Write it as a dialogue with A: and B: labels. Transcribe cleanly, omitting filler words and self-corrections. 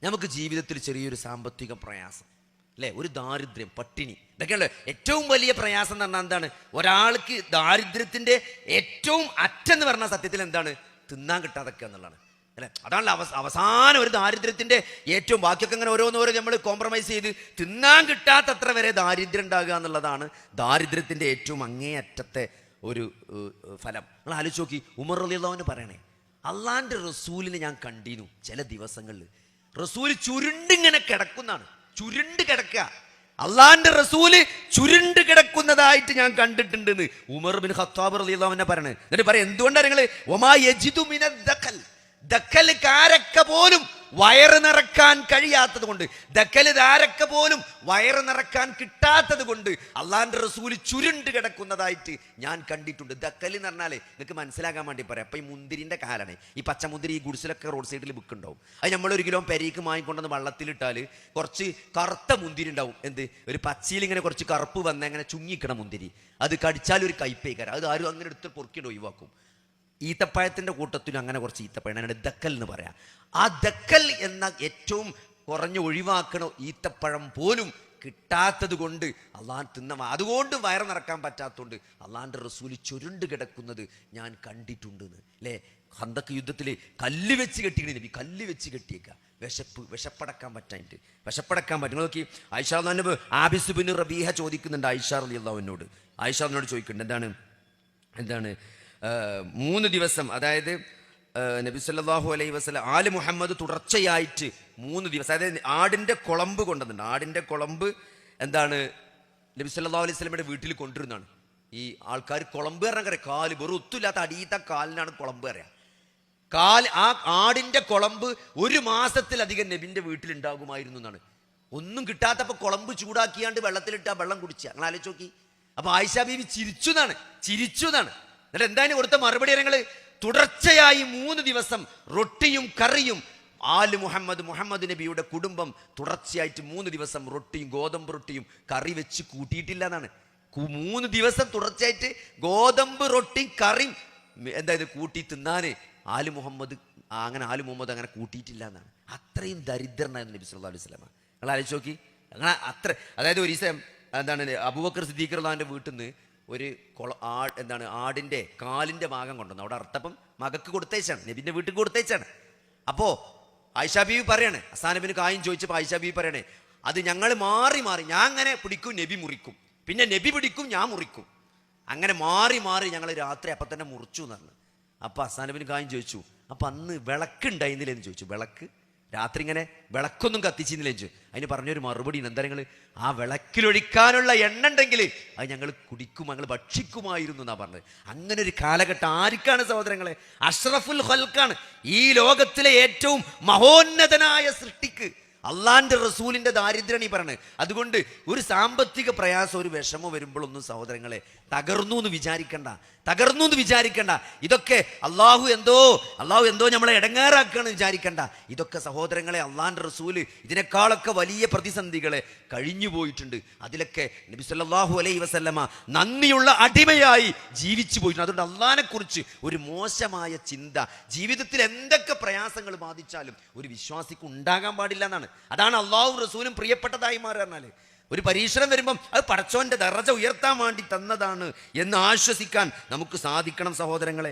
A: നമുക്ക് ജീവിതത്തിൽ ചെറിയൊരു സാമ്പത്തിക പ്രയാസം അല്ലേ, ഒരു ദാരിദ്ര്യം, പട്ടിണി, ഇതൊക്കെയല്ലേ ഏറ്റവും വലിയ പ്രയാസം എന്ന് പറഞ്ഞാൽ എന്താണ്? ഒരാൾക്ക് ദാരിദ്ര്യത്തിൻ്റെ ഏറ്റവും അറ്റെന്ന് പറഞ്ഞാൽ സത്യത്തിൽ എന്താണ്? തിന്നാൻ കിട്ടാതൊക്കെ എന്നുള്ളതാണ് അല്ലേ. അതാണല്ലോ അവസാനം ഒരു ദാരിദ്ര്യത്തിൻ്റെ ഏറ്റവും, ബാക്കിയൊക്കെ അങ്ങനെ ഓരോന്നോരോ നമ്മൾ കോംപ്രമൈസ് ചെയ്ത് തിന്നാൻ കിട്ടാത്തത്ര വരെ ദാരിദ്ര്യം ഉണ്ടാകുക എന്നുള്ളതാണ് ദാരിദ്ര്യത്തിൻ്റെ ഏറ്റവും അങ്ങേയറ്റത്തെ ഒരു ഫലം. നിങ്ങൾ ആലോചിച്ച് നോക്കി, ഉമർ റളിയല്ലാഹു അൻഹു പറയണേ, അള്ളാൻ്റെ റസൂലിനെ ഞാൻ കണ്ടിരുന്നു ചില ദിവസങ്ങളിൽ റസൂല് ചുരുണ്ടിങ്ങനെ കിടക്കുന്നതാണ്, ചുരുണ്ട് കിടക്കുക. അള്ളാന്റെ റസൂല് ചുരുണ്ട് കിടക്കുന്നതായിട്ട് ഞാൻ കണ്ടിട്ടുണ്ടെന്ന് ഉമർ ബിൻ ഖത്താബ് റളിയല്ലാഹു അൻഹു പറയണേ. എന്നിട്ട് പറയാം, എന്തുകൊണ്ടാണ് നിങ്ങൾ ഒമാ യജിദു മിനദ് ദഖൽ, ദഖൽ കാരക്ക പോലും വയറ് നിറക്കാൻ കഴിയാത്തത് കൊണ്ട്, ദഖൽ ധാരക്ക പോലും വയറ് നിറക്കാൻ കിട്ടാത്തത് കൊണ്ട് അള്ളാന്റെ റസൂല് ചുരുണ്ട് കിടക്കുന്നതായിട്ട് ഞാൻ കണ്ടിട്ടുണ്ട്. ദഖൽ എന്ന് പറഞ്ഞാലേ നിങ്ങൾക്ക് മനസ്സിലാക്കാൻ വേണ്ടി പറയാം. അപ്പം ഈ മുന്തിരിൻ്റെ കാലാണ്, ഈ പച്ചമുന്തിരി ഈ ഗുഡ്സിലൊക്കെ റോഡ് സൈഡിൽ വിൽക്കുന്നുണ്ടാവും. അത് നമ്മൾ 1 കിലോ പെരീക്ക് വാങ്ങിക്കൊണ്ടെന്ന് വെള്ളത്തിലിട്ടാൽ കുറച്ച് കറുത്ത മുന്തിരി ഉണ്ടാവും. എന്ത്, ഒരു പച്ചയിൽ ഇങ്ങനെ കുറച്ച് കറുപ്പ് വന്ന അങ്ങനെ ചുങ്ങിക്കണ മുന്തിരി, അത് കടിച്ചാൽ ഒരു കയ്പേക്കാരം. അത് ആരും അങ്ങനെ എടുത്ത് പൊറുക്കിയിട്ട് ഒഴിവാക്കും. ഈത്തപ്പഴത്തിൻ്റെ കൂട്ടത്തിലും അങ്ങനെ കുറച്ച് ഈത്തപ്പഴം, അങ്ങനെ ദക്കൽ എന്ന് പറയാം. ആ ദക്കൽ എന്ന ഏറ്റവും കുറഞ്ഞ് ഒഴിവാക്കണ ഈത്തപ്പഴം പോലും കിട്ടാത്തത് കൊണ്ട് അള്ളാൻ അതുകൊണ്ട് വയറ് നിറക്കാൻ പറ്റാത്തതുകൊണ്ട് അള്ളാൻ്റെ റസൂല് ചുരുണ്ട് കിടക്കുന്നത് ഞാൻ കണ്ടിട്ടുണ്ടെന്ന് അല്ലേ. ഖന്തക്ക് യുദ്ധത്തിൽ കല്ല് വെച്ച് കെട്ടിക്കണ നബി, കല്ല് വെച്ച് കെട്ടിയേക്കുക, വിശപ്പടക്കാൻ പറ്റും. നോക്കി, ആയിഷ റളിയല്ലാഹു അൻഹ ആബിസ് ബിൻ റബീഹ ചോദിക്കുന്നുണ്ട് ആയിഷ റളിയല്ലാഹു അൻഹയോട്. ആയിഷ റളിയല്ലാഹു ചോദിക്കുന്നുണ്ട്, എന്താണ് 3 ദിവസം, അതായത് നബി സല്ലല്ലാഹു അലൈഹി വസല്ലം ആല് മുഹമ്മദ് തുടർച്ചയായിട്ട് 3 ദിവസം, അതായത് ആടിൻ്റെ കുളമ്പ് കൊണ്ടുവന്നുണ്ട്. ആടിൻ്റെ കുളമ്പ് എന്താണ് നബി സല്ലല്ലാഹു അലൈഹി വസല്ലമയുടെ വീട്ടിൽ കൊണ്ടുവരുന്നതാണ്. ഈ ആൾക്കാർ കുളമ്പ് പറഞ്ഞാൽ കാല് വെറും ഒത്തുമില്ലാത്ത അടിയത്തെ കാലിനാണ് കുളമ്പ് അറിയാം. ആ ആടിൻ്റെ കുളമ്പ് 1 മാസത്തിലധികം നബിൻ്റെ വീട്ടിലുണ്ടാകുമായിരുന്നു എന്നാണ്. ഒന്നും കിട്ടാത്തപ്പോൾ കുളമ്പ് ചൂടാക്കിയാണ്ട് വെള്ളത്തിലിട്ട് ആ വെള്ളം കുടിക്കുക. നിങ്ങൾ ആലോചിച്ച് നോക്കി. അപ്പോൾ ആയിഷ ബീവി ചിരിച്ചു എന്നാണ്. എന്നിട്ട് എന്തായാലും കൊടുത്ത മറുപടി ഞങ്ങൾ തുടർച്ചയായി 3 ദിവസം റൊട്ടിയും കറിയും, ആല് മുഹമ്മദ് നബിയുടെ കുടുംബം തുടർച്ചയായിട്ട് 3 ദിവസം റൊട്ടിയും ഗോതമ്പ് റൊട്ടിയും കറി വെച്ച് കൂട്ടിയിട്ടില്ല എന്നാണ്. 3 ദിവസം തുടർച്ചയായിട്ട് ഗോതമ്പ് റൊട്ടിയും കറിയും എന്തായത് കൂട്ടി തിന്നാന് ആല് മുഹമ്മദ് അങ്ങനെ കൂട്ടിയിട്ടില്ല എന്നാണ്. അത്രയും ദരിദ്രനായിരുന്നു നബി സല്ലല്ലാഹു അലൈഹി വസല്ലം. നിങ്ങൾ ആലോചിച്ച് നോക്കി. അങ്ങനെ അത്ര, അതായത് ഒരു ദിവസം എന്താണ് അബൂബക്കർ സിദ്ദീഖ് റളിയല്ലാഹുവിൻ്റെ വീട്ടിൽ നിന്ന് ഒരു ആടിൻ്റെ കാലിൻ്റെ ഭാഗം കൊണ്ടുവന്നു. അവിടെ അർത്ഥപ്പം മകക്ക് കൊടുത്തേച്ചാണ്, നബിൻ്റെ വീട്ടിൽ കൊടുത്തേച്ചാണ്. അപ്പോൾ ആയിഷ ബീവി പറയാണ്, ഹസ്സാനബിന് കായും ചോദിച്ചപ്പോൾ ആയിഷ ബീവി പറയണേ, അത് ഞങ്ങൾ മാറി ഞാൻ അങ്ങനെ പിടിക്കും, നബി മുറിക്കും, പിന്നെ നബി പിടിക്കും, ഞാൻ മുറിക്കും, അങ്ങനെ മാറി ഞങ്ങൾ രാത്രി അപ്പം തന്നെ മുറിച്ചു എന്ന് പറഞ്ഞു. അപ്പോൾ ഹസ്സാനബിന് കായും ചോദിച്ചു, അപ്പം അന്ന് വിളക്കുണ്ടായിരുന്നില്ലെന്ന് ചോദിച്ചു. വിളക്ക് രാത്രി ഇങ്ങനെ വിളക്കൊന്നും കത്തിച്ചിരുന്നില്ല ചോദിച്ചു. അതിന് പറഞ്ഞൊരു മറുപടി എന്താ, നിങ്ങൾ ആ വിളക്കിലൊഴിക്കാനുള്ള എണ്ണ ഉണ്ടെങ്കിൽ അത് ഞങ്ങൾ കുടിക്കും, ഞങ്ങൾ ഭക്ഷിക്കുമായിരുന്നു എന്നാണ് പറഞ്ഞത്. അങ്ങനെ ഒരു കാലഘട്ടം ആർക്കാണ് സഹോദരങ്ങളെ? അഷ്റഫുൽ ഖൽഖാണ്, ഈ ലോകത്തിലെ ഏറ്റവും മഹോന്നതനായ സൃഷ്ടിക്ക് അള്ളാന്റെ റസൂലിന്റെ ദാരിദ്ര്യം ഈ പറഞ്ഞത്. അതുകൊണ്ട് ഒരു സാമ്പത്തിക പ്രയാസം, ഒരു വിഷമം വരുമ്പോഴൊന്നും സഹോദരങ്ങളെ തകർന്നു എന്ന് വിചാരിക്കണ്ട. ഇതൊക്കെ അള്ളാഹു എന്തോ നമ്മളെ ഇടങ്ങേറാക്കുകയാണ് വിചാരിക്കണ്ട. ഇതൊക്കെ സഹോദരങ്ങളെ അള്ളാന്റെ റസൂല് ഇതിനേക്കാളൊക്കെ വലിയ പ്രതിസന്ധികളെ കഴിഞ്ഞു പോയിട്ടുണ്ട്. അതിലൊക്കെ നബി സല്ലല്ലാഹു അലൈഹി വസല്ലമ നന്ദിയുള്ള അടിമയായി ജീവിച്ചു പോയിട്ടുണ്ട്. അതുകൊണ്ട് അള്ളാഹിനെ കുറിച്ച് ഒരു മോശമായ ചിന്ത ജീവിതത്തിൽ എന്തൊക്കെ പ്രയാസങ്ങൾ ബാധിച്ചാലും ഒരു വിശ്വാസിക്ക് ഉണ്ടാകാൻ പാടില്ല എന്നാണ്. അതാണ് അള്ളാഹുവും റസൂലും പ്രിയപ്പെട്ടതായി മാറുക. ഒരു പരീക്ഷണം വരുമ്പം അത് പടച്ചോന്റെ ദറജ ഉയർത്താൻ വേണ്ടി തന്നതാണ് എന്ന് ആശ്വസിക്കാൻ നമുക്ക് സാധിക്കണം സഹോദരങ്ങളെ.